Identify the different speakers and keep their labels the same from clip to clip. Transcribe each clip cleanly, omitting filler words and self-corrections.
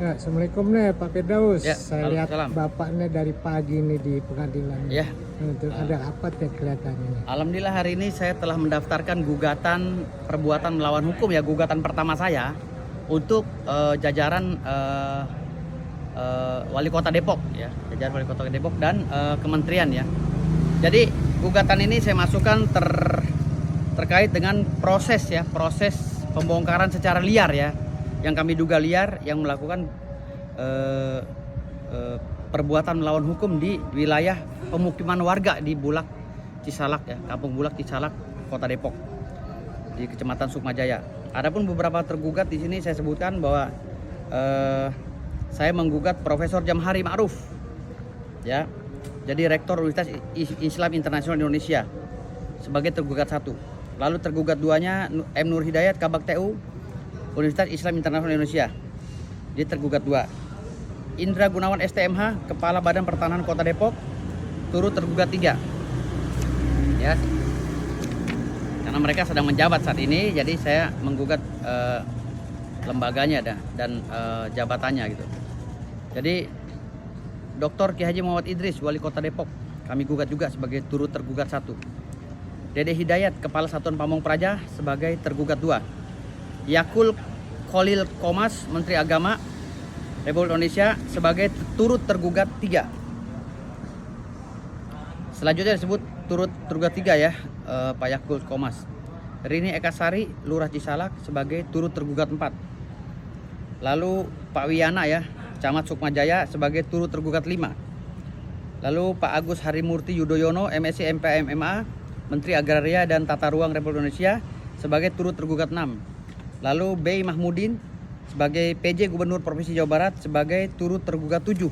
Speaker 1: Ya, Assalamualaikum nih Pak Firdaus.
Speaker 2: Ya,
Speaker 1: Saya lihat
Speaker 2: salam.
Speaker 1: Bapak nih dari pagi nih di pengadilan.
Speaker 2: Ya.
Speaker 1: Itu ada apa tuh kelihatannya nih?
Speaker 2: Alhamdulillah hari ini saya telah mendaftarkan gugatan perbuatan melawan hukum ya, gugatan pertama saya untuk jajaran Wali Kota Depok ya, jajaran Wali Kota Depok dan kementerian ya. Jadi gugatan ini saya masukkan terkait dengan proses ya, proses pembongkaran secara liar ya, yang kami duga liar yang melakukan perbuatan melawan hukum di wilayah pemukiman warga di Bulak Cisalak ya, Kampung Bulak Cisalak, Kota Depok di Kecamatan Sukmajaya. Adapun beberapa tergugat di sini saya sebutkan bahwa saya menggugat Profesor Jamhari Ma'ruf ya, jadi Rektor Universitas Islam Internasional Indonesia sebagai tergugat satu. Lalu tergugat duanya M. Nur Hidayat Kabak TU Universitas Islam Internasional Indonesia, dia tergugat dua. Indra Gunawan STMH Kepala Badan Pertanahan Kota Depok turut tergugat 3 ya, karena mereka sedang menjabat saat ini, jadi saya menggugat lembaganya dan jabatannya gitu. Jadi Dr. Ki Haji Muhammad Idris Wali Kota Depok kami gugat juga sebagai turut tergugat 1. Dede Hidayat Kepala Satuan Pamong Praja sebagai tergugat 2. Yakul Khalil Komas Menteri Agama Republik Indonesia sebagai turut tergugat 3. Selanjutnya disebut turut tergugat 3 ya, Pak Yakul Komas. Rini Ekasari Lurah Cisalak sebagai turut tergugat 4. Lalu Pak Wiyana ya, Camat Sukmajaya sebagai turut tergugat 5. Lalu Pak Agus Harimurti Yudhoyono MSc MPA MMA Menteri Agraria dan Tata Ruang Republik Indonesia sebagai turut tergugat 6. Lalu Bey Mahmudin sebagai PJ Gubernur Provinsi Jawa Barat sebagai turut tergugat 7.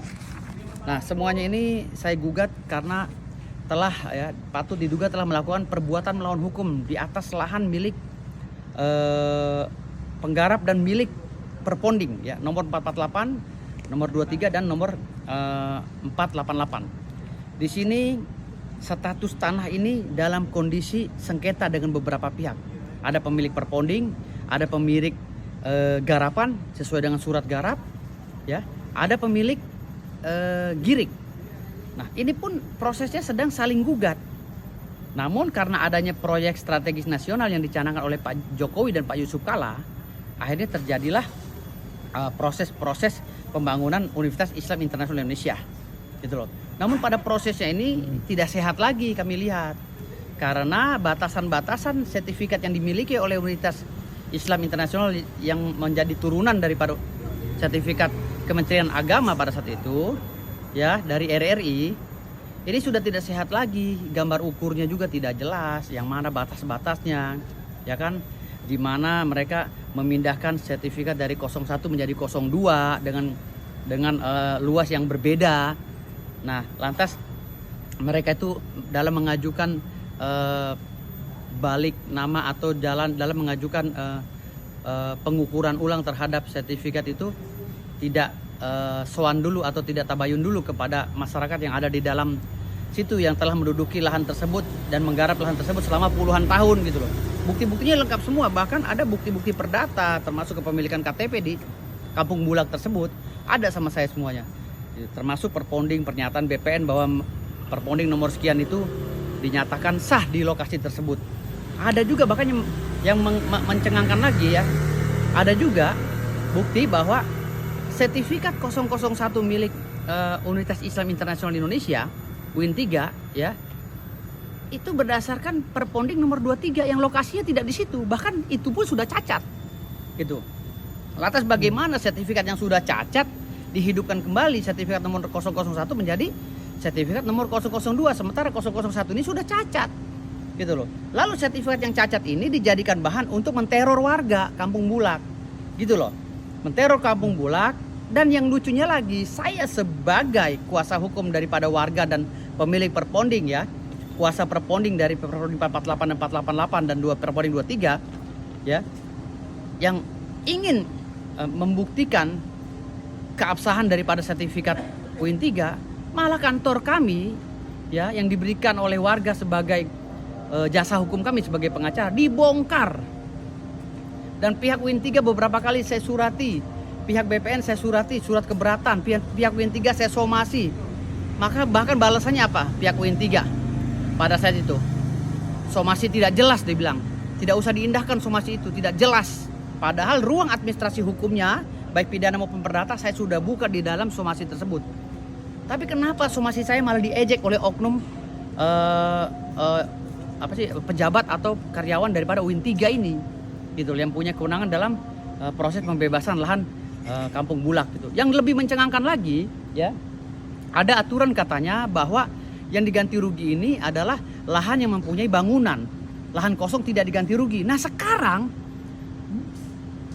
Speaker 2: Nah, semuanya ini saya gugat karena telah ya, patut diduga telah melakukan perbuatan melawan hukum di atas lahan milik penggarap dan milik Perponding ya, nomor 448, nomor 23 dan nomor 488. Di sini status tanah ini dalam kondisi sengketa dengan beberapa pihak. Ada pemilik Perponding, ada pemilik garapan sesuai dengan surat garap ya, ada pemilik girik. Nah, ini pun prosesnya sedang saling gugat. Namun karena adanya proyek strategis nasional yang dicanangkan oleh Pak Jokowi dan Pak Yusuf Kala, akhirnya terjadilah proses-proses pembangunan Universitas Islam Internasional Indonesia gitu loh. Namun pada prosesnya ini tidak sehat lagi kami lihat, karena batasan-batasan sertifikat yang dimiliki oleh Universitas Islam Internasional yang menjadi turunan daripada sertifikat Kementerian Agama pada saat itu ya, dari RRI, ini sudah tidak sehat lagi. Gambar ukurnya juga tidak jelas, yang mana batas-batasnya ya kan, di mana mereka memindahkan sertifikat dari 01 menjadi 02 dengan luas yang berbeda. Nah, lantas mereka itu dalam mengajukan balik nama atau dalam mengajukan pengukuran ulang terhadap sertifikat itu tidak sowan dulu atau tidak tabayun dulu kepada masyarakat yang ada di dalam situ yang telah menduduki lahan tersebut dan menggarap lahan tersebut selama puluhan tahun gitu loh. Bukti-buktinya lengkap semua, bahkan ada bukti-bukti perdata termasuk kepemilikan KTP di Kampung Bulak tersebut ada sama saya semuanya. Termasuk Perponding, pernyataan BPN bahwa Perponding nomor sekian itu dinyatakan sah di lokasi tersebut. Ada juga bahkan yang mencengangkan lagi ya, ada juga bukti bahwa sertifikat 001 milik Universitas Islam Internasional Indonesia UIN 3 ya, itu berdasarkan Perponding nomor 23 yang lokasinya tidak di situ, bahkan itu pun sudah cacat gitu. Lantas bagaimana sertifikat yang sudah cacat dihidupkan kembali, sertifikat nomor 001 menjadi sertifikat nomor 002, sementara 001 ini sudah cacat gitu loh. Lalu sertifikat yang cacat ini dijadikan bahan untuk menteror warga Kampung Bulak gitu loh, menteror Kampung Bulak. Dan yang lucunya lagi, saya sebagai kuasa hukum daripada warga dan pemilik Perponding ya, kuasa Perponding dari Perponding 448 dan 488 dan 2 Perponding 23 ya, yang ingin membuktikan keabsahan daripada sertifikat UIN 3, malah kantor kami ya yang diberikan oleh warga sebagai jasa hukum kami sebagai pengacara dibongkar. Dan pihak UIN 3 beberapa kali saya surati pihak BPN saya surati surat keberatan, pihak UIN 3 saya somasi. Maka bahkan balasannya apa? Pihak UIN 3 pada saat itu, somasi tidak jelas, dia bilang. Tidak usah diindahkan somasi itu, tidak jelas. Padahal ruang administrasi hukumnya, baik pidana maupun perdata, saya sudah buka di dalam somasi tersebut. Tapi kenapa somasi saya malah diejek oleh oknum pejabat atau karyawan daripada UIN 3 ini, gitu, yang punya kewenangan dalam proses pembebasan lahan Kampung Bulak, gitu. Yang lebih mencengangkan lagi, ya, ada aturan katanya bahwa yang diganti rugi ini adalah lahan yang mempunyai bangunan, lahan kosong tidak diganti rugi. Nah sekarang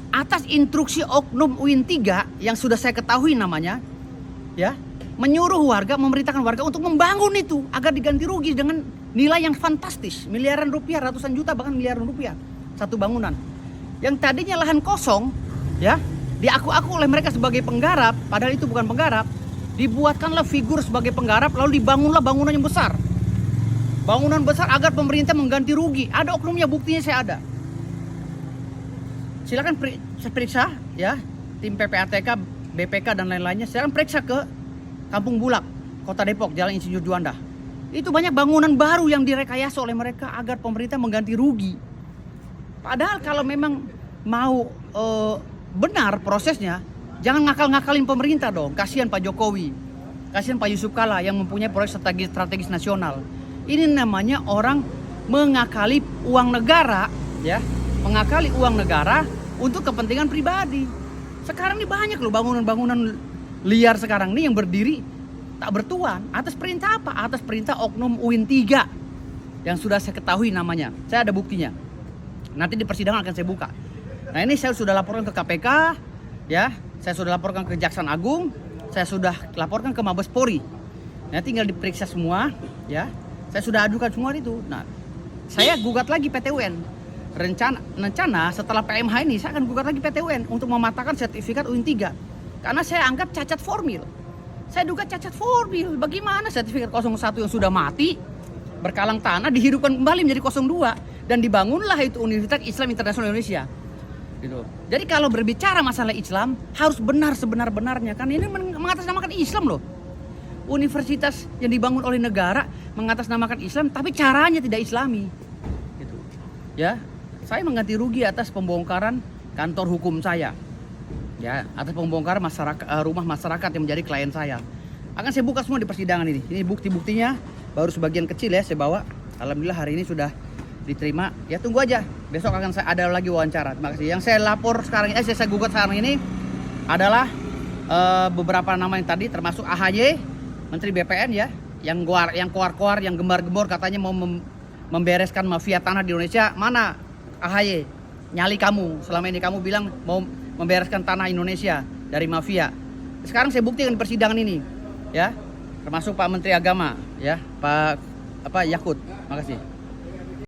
Speaker 2: atas instruksi oknum UIN 3 yang sudah saya ketahui namanya, ya, menyuruh warga, memerintahkan warga untuk membangun itu agar diganti rugi dengan nilai yang fantastis, miliaran rupiah, ratusan juta, bahkan miliaran rupiah satu bangunan. Yang tadinya lahan kosong, ya, diaku-aku oleh mereka sebagai penggarap, padahal itu bukan penggarap. Dibuatkanlah figur sebagai penggarap, lalu dibangunlah bangunan yang besar. Bangunan besar agar pemerintah mengganti rugi. Ada oknumnya, buktinya saya ada. Silakan periksa, ya, tim PPATK, BPK dan lain-lainnya. Silakan periksa ke Kampung Bulak, Kota Depok, Jalan Insinyur Juanda. Itu banyak bangunan baru yang direkayasa oleh mereka agar pemerintah mengganti rugi. Padahal kalau memang mau benar prosesnya, jangan ngakal-ngakalin pemerintah dong. Kasihan Pak Jokowi, kasihan Pak Yusuf Kalla yang mempunyai proyek strategis nasional. Ini namanya orang mengakali uang negara, ya, mengakali uang negara untuk kepentingan pribadi. Sekarang ini banyak loh bangunan-bangunan liar sekarang ini yang berdiri tak bertuan. Atas perintah apa? Atas perintah oknum UIN 3 yang sudah saya ketahui namanya. Saya ada buktinya. Nanti di persidangan akan saya buka. Nah ini saya sudah laporkan ke KPK, ya. Saya sudah laporkan ke Kejaksaan Agung. Saya sudah laporkan ke Mabes Polri. Nah tinggal diperiksa semua, ya. Saya sudah adukan semua itu. Nah saya gugat lagi PT UN. Rencana setelah PMH ini saya akan gugat lagi PT UN untuk mematahkan sertifikat UIN 3. Karena saya anggap cacat formil. Saya duga cacat formil. Bagaimana sertifikat 01 yang sudah mati, berkalang tanah, dihidupkan kembali menjadi 02. Dan dibangunlah itu Universitas Islam Internasional Indonesia. Gitu. Jadi kalau berbicara masalah Islam, harus benar sebenar-benarnya. Karena ini mengatasnamakan Islam loh. Universitas yang dibangun oleh negara mengatasnamakan Islam, tapi caranya tidak Islami. Gitu. Ya, saya mengganti rugi atas pembongkaran kantor hukum saya. Ya, atas pembongkaran rumah masyarakat yang menjadi klien saya. Akan saya buka semua di persidangan ini. Ini bukti-buktinya, baru sebagian kecil ya saya bawa. Alhamdulillah hari ini sudah diterima. Ya tunggu aja. Besok akan saya ada lagi wawancara. Terima kasih. Yang saya lapor sekarang ini, saya gugat sekarang ini adalah beberapa nama yang tadi, termasuk AHY, Menteri BPN ya, yang koar-koar, yang gembar-gembor katanya mau membereskan mafia tanah di Indonesia. Mana AHY? Nyali kamu. Selama ini kamu bilang mau membereskan tanah Indonesia dari mafia. Sekarang saya buktikan di persidangan ini, ya, termasuk Pak Menteri Agama, ya, Pak Yakut. Makasih.